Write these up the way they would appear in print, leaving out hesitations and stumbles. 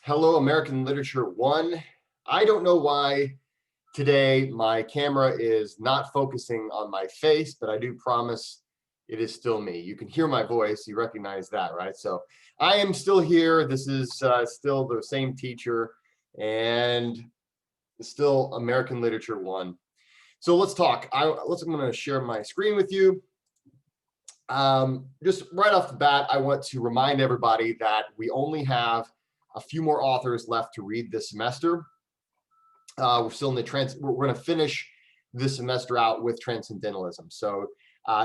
Hello, American Literature 1. I don't know why today my camera is not focusing on my face, but I do promise it is still me. You can hear my voice. You recognize that, right? So I am still here. This is still the same teacher and still American Literature 1. So let's talk. I'm going to share my screen with you. Just right off the bat, I want to remind everybody that we only have a few more authors left to read this semester. We're still in the we're going to finish this semester out with transcendentalism. So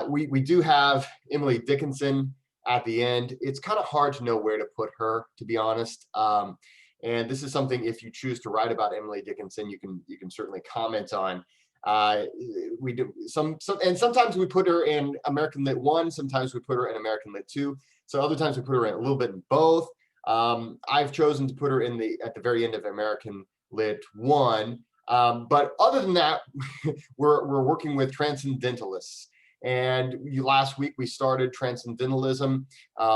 we do have Emily Dickinson at the end. It's kind of hard to know where to put her, to be honest. And this is something, if you choose to write about Emily Dickinson, you can certainly comment on. We do and sometimes we put her in American Lit 1, sometimes we put her in American Lit 2. So other times we put her in a little bit in both. I've chosen to put her in at the very end of American Lit 1. But other than that, we're working with transcendentalists. And last week we started transcendentalism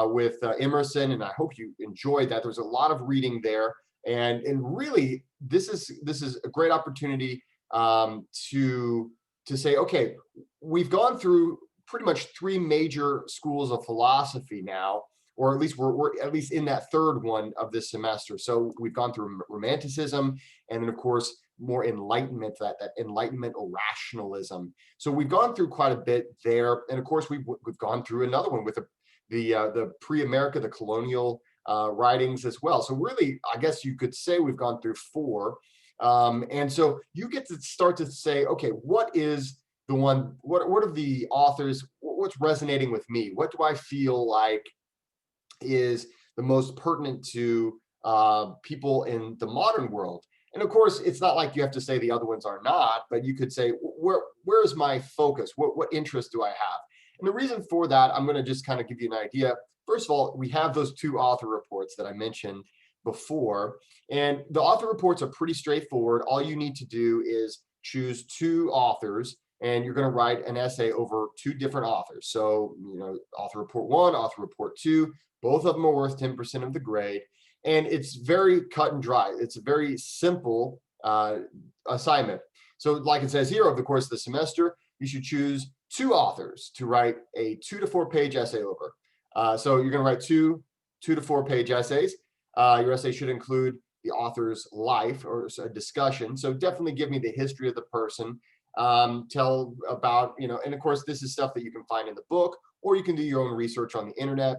with Emerson, and I hope you enjoyed that. There's a lot of reading there, and really this is a great opportunity to say, okay, we've gone through pretty much three major schools of philosophy now, or at least we're at least in that third one of this semester. So we've gone through Romanticism, and then of course more Enlightenment, that Enlightenment or rationalism. So we've gone through quite a bit there, and of course we've gone through another one with the pre-America, the colonial writings as well. So really, I guess you could say we've gone through four. And so you get to start to say, okay, what is the one? What are the authors? What's resonating with me? What do I feel like is the most pertinent to people in the modern world? And of course, it's not like you have to say the other ones are not, but you could say, where is my focus? What interest do I have? And the reason for that, I'm going to just kind of give you an idea. First of all, we have those two author reports that I mentioned before, and the author reports are pretty straightforward. All you need to do is choose two authors, and you're going to write an essay over two different authors. So, author report 1, author report 2, both of them are worth 10% of the grade. And it's very cut and dry. It's a very simple assignment. So like it says here, over the course of the semester, you should choose two authors to write a 2 to 4 page essay over. So you're going to write two 2 to 4 page essays. Your essay should include the author's life or a discussion. So definitely give me the history of the person. Tell about, and of course, this is stuff that you can find in the book, or you can do your own research on the internet.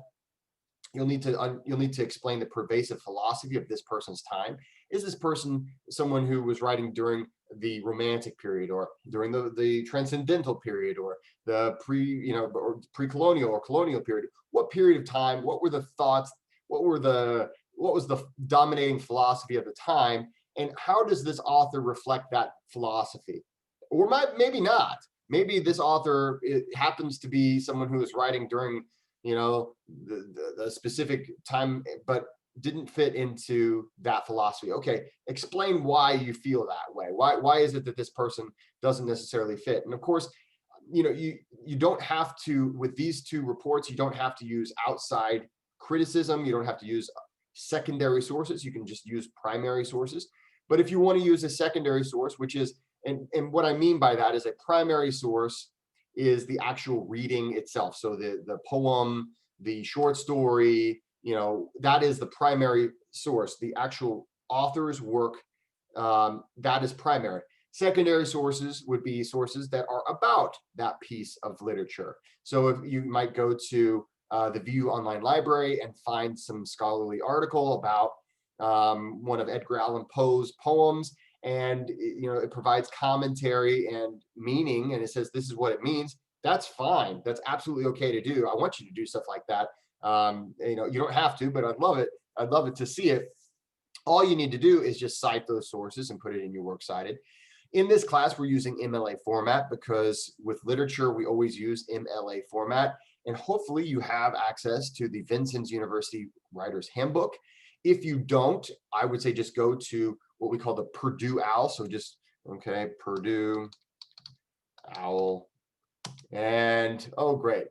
You'll need to explain the pervasive philosophy of this person's time. Is this person someone who was writing during the Romantic period, or during the Transcendental period, or the pre-colonial or colonial period? What period of time? What were the thoughts? What was the dominating philosophy of the time? And how does this author reflect that philosophy? Or maybe not. Maybe this author happens to be someone who is writing during the specific time, but didn't fit into that philosophy. Okay, explain why you feel that way. Why is it that this person doesn't necessarily fit? And of course, you don't have to, with these two reports, you don't have to use outside criticism. You don't have to use secondary sources. You can just use primary sources. But if you want to use a secondary source, which is, and what I mean by that is, a primary source is the actual reading itself. So the poem, the short story, that is the primary source. The actual author's work, that is primary. Secondary sources would be sources that are about that piece of literature. So if you might go to the View Online Library and find some scholarly article about one of Edgar Allan Poe's poems, and it provides commentary and meaning, and it says this is what it means. That's fine. That's absolutely okay to do. I want you to do stuff like that. You don't have to, but I'd love it. I'd love it to see it. All you need to do is just cite those sources and put it in your works cited. In this class, we're using MLA format because with literature, we always use MLA format. And hopefully you have access to the Vincennes University Writer's Handbook. If you don't, I would say just go to what we call the Purdue OWL. So just, okay, Purdue OWL. And, oh, great.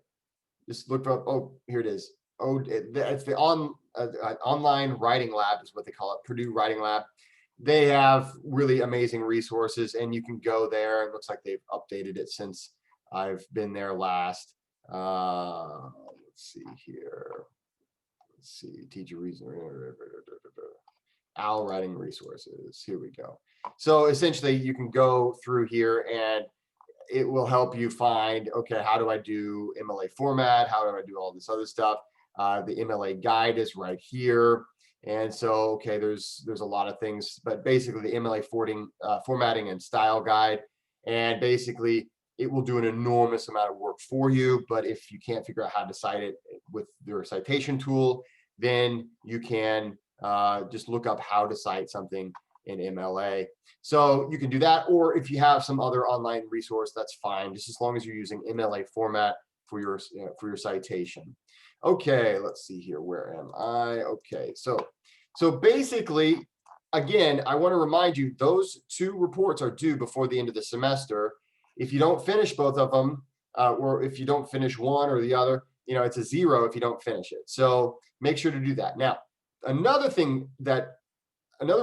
Just look up, oh, here it is. Oh, it's the an online writing lab is what they call it, Purdue Writing Lab. They have really amazing resources, and you can go there. It looks like they've updated it since I've been there last. Let's see here. Let's see, teacher reason. OWL writing resources. Here we go. So essentially, you can go through here, and it will help you find, okay, how do I do MLA format? How do I do all this other stuff? The MLA guide is right here. And so, okay, there's a lot of things, but basically the MLA formatting and style guide. And basically it will do an enormous amount of work for you. But if you can't figure out how to cite it with your citation tool, then you can just look up how to cite something in MLA. So you can do that, or if you have some other online resource, that's fine, just as long as you're using MLA format for your citation. Okay, let's see here. Where am I? Okay, so basically, again, I want to remind you, those 2 reports are due before the end of the semester. If you don't finish both of them, or if you don't finish one or the other, it's a 0 if you don't finish it. So make sure to do that. Now, another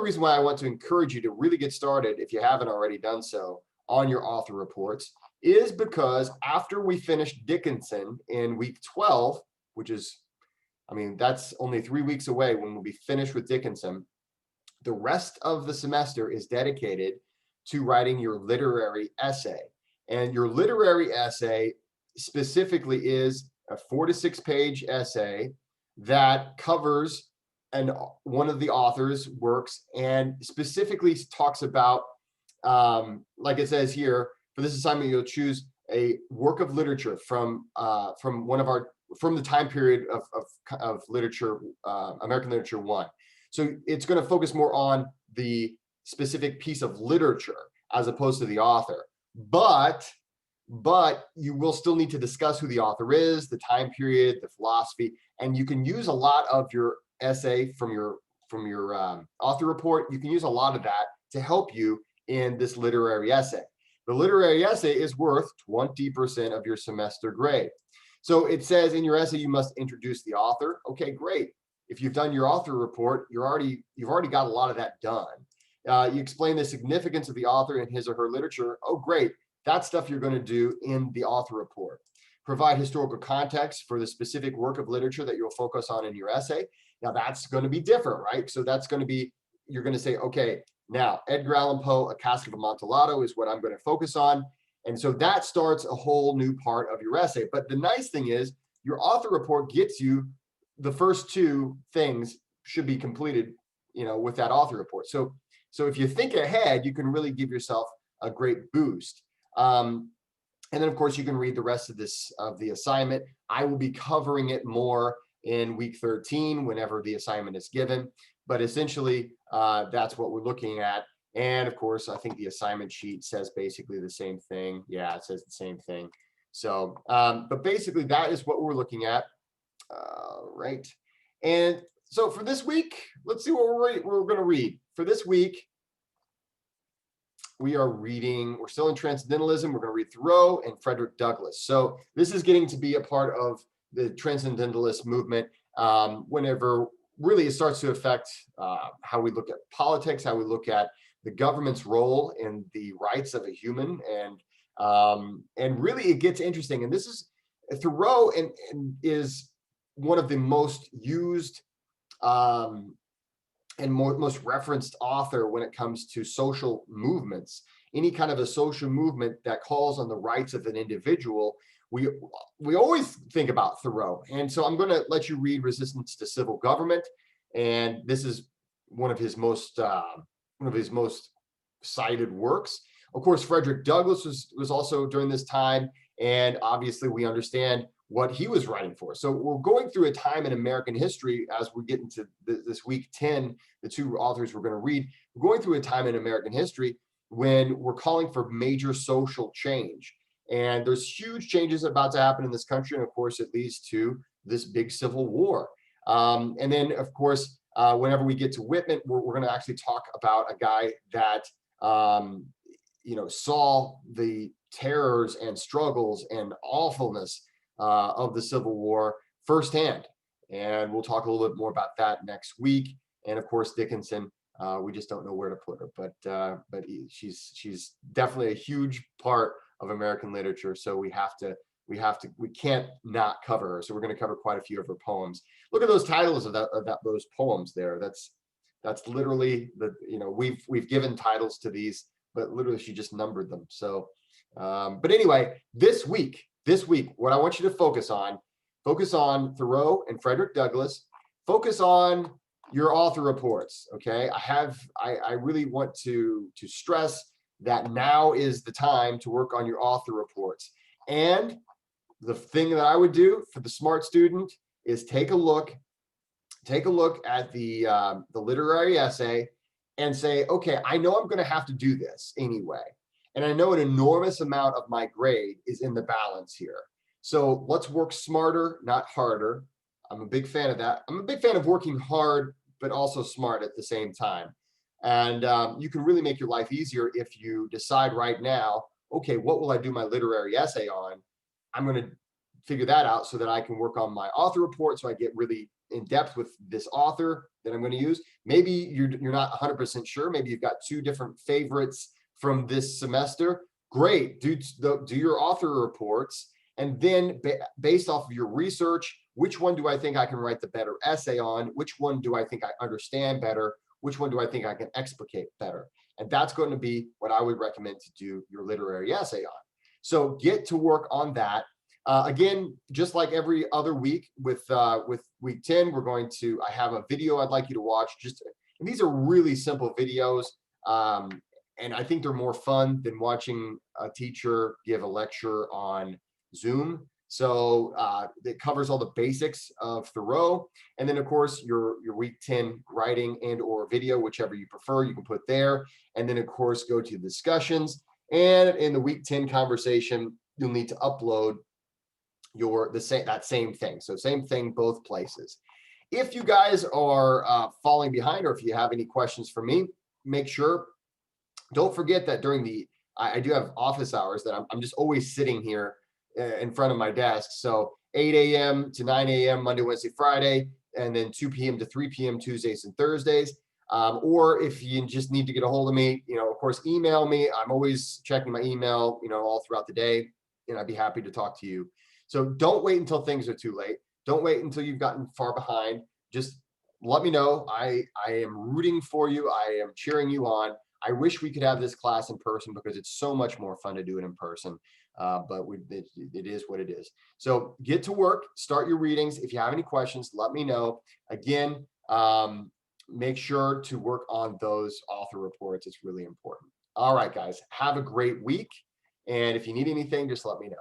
reason why I want to encourage you to really get started, if you haven't already done so, on your author reports, is because after we finish Dickinson in week 12, which is, that's only 3 weeks away when we'll be finished with Dickinson, the rest of the semester is dedicated to writing your literary essay. And your literary essay specifically is a 4 to 6 page essay that covers one of the author's works, and specifically talks about, like it says here, for this assignment, you'll choose a work of literature from the time period of literature, American Literature 1. So it's going to focus more on the specific piece of literature as opposed to the author. But you will still need to discuss who the author is, the time period, the philosophy, and you can use a lot of your essay from your author report. You can use a lot of that to help you in this literary essay. The literary essay is worth 20% of your semester grade. So it says in your essay you must introduce the author. Okay, great. If you've done your author report, you've already got a lot of that done. You explain the significance of the author and his or her literature. Oh, great. That's stuff you're going to do in the author report. Provide historical context for the specific work of literature that you'll focus on in your essay. Now that's going to be different, right? So that's going to be, you're going to say, okay, now Edgar Allan Poe, A Cask of Amontillado is what I'm going to focus on. And so that starts a whole new part of your essay. But the nice thing is your author report gets you the first 2 things should be completed, with that author report. So if you think ahead, you can really give yourself a great boost. And then of course you can read the rest of the assignment. I will be covering it more in week 13 whenever the assignment is given, but essentially that's what we're looking at. And of course, I think the assignment sheet says basically the same thing. Yeah, it says the same thing. So, but basically that is what we're looking at. Right. And so for this week, let's see what we're going to read. For this week, we're still in Transcendentalism. We're going to read Thoreau and Frederick Douglass. So this is getting to be a part of the Transcendentalist movement whenever really it starts to affect how we look at politics, how we look at the government's role in the rights of a human. And really it gets interesting. And this is Thoreau and is one of the most used and most referenced author when it comes to social movements. Any kind of a social movement that calls on the rights of an individual, we always think about Thoreau. And so I'm going to let you read Resistance to Civil Government, and this is one of his most cited works. Of course, Frederick Douglass was also during this time, and obviously we understand what he was writing for. So we're going through a time in American history as we get into this week 10, the 2 authors we're going to read. We're going through a time in American history when we're calling for major social change. And there's huge changes about to happen in this country. And of course, it leads to this big civil war. And then, of course, whenever we get to Whitman, we're going to actually talk about a guy that, saw the terrors and struggles and awfulness of the Civil War firsthand. And we'll talk a little bit more about that next week. And of course, Dickinson, we just don't know where to put her, but she's definitely a huge part of American literature. So we can't not cover her. So we're going to cover quite a few of her poems. Look at those titles of those poems there. That's literally we've given titles to these, but literally she just numbered them. So, but anyway, this week, what I want you to focus on Thoreau and Frederick Douglass. Focus on your author reports. Okay, I really want to stress that now is the time to work on your author reports. And the thing that I would do for the smart student is take a look at the literary essay and say, okay, I know I'm going to have to do this anyway, and I know an enormous amount of my grade is in the balance here. So let's work smarter, not harder. I'm a big fan of that. I'm a big fan of working hard, but also smart at the same time. And you can really make your life easier if you decide right now, okay, what will I do my literary essay on? I'm going to figure that out so that I can work on my author report, so I get really in depth with this author that I'm going to use. Maybe you're not 100% sure. Maybe you've got 2 different favorites from this semester. Great, do your author reports, and then based off of your research, which one do I think I can write the better essay on? Which one do I think I understand better? Which one do I think I can explicate better? And that's going to be what I would recommend to do your literary essay on. So get to work on that. Again, just like every other week with week 10, I have a video I'd like you to watch. And these are really simple videos. And I think they're more fun than watching a teacher give a lecture on Zoom. So it covers all the basics of Thoreau. And then of course your week 10 writing and or video, whichever you prefer, you can put there. And then of course go to discussions. And in the week 10 conversation, you'll need to upload that same thing. So same thing, both places. If you guys are falling behind, or if you have any questions for me, don't forget that I do have office hours that I'm just always sitting here in front of my desk. So 8 a.m. to 9 a.m. Monday, Wednesday, Friday, and then 2 p.m. to 3 p.m. Tuesdays and Thursdays. Or if you just need to get a hold of me, of course, email me. I'm always checking my email, all throughout the day, and I'd be happy to talk to you. So don't wait until things are too late. Don't wait until you've gotten far behind. Just let me know. I am rooting for you. I am cheering you on. I wish we could have this class in person because it's so much more fun to do it in person. But it is what it is. So get to work, start your readings. If you have any questions, let me know. Again, make sure to work on those author reports. It's really important. All right, guys, have a great week. And if you need anything, just let me know.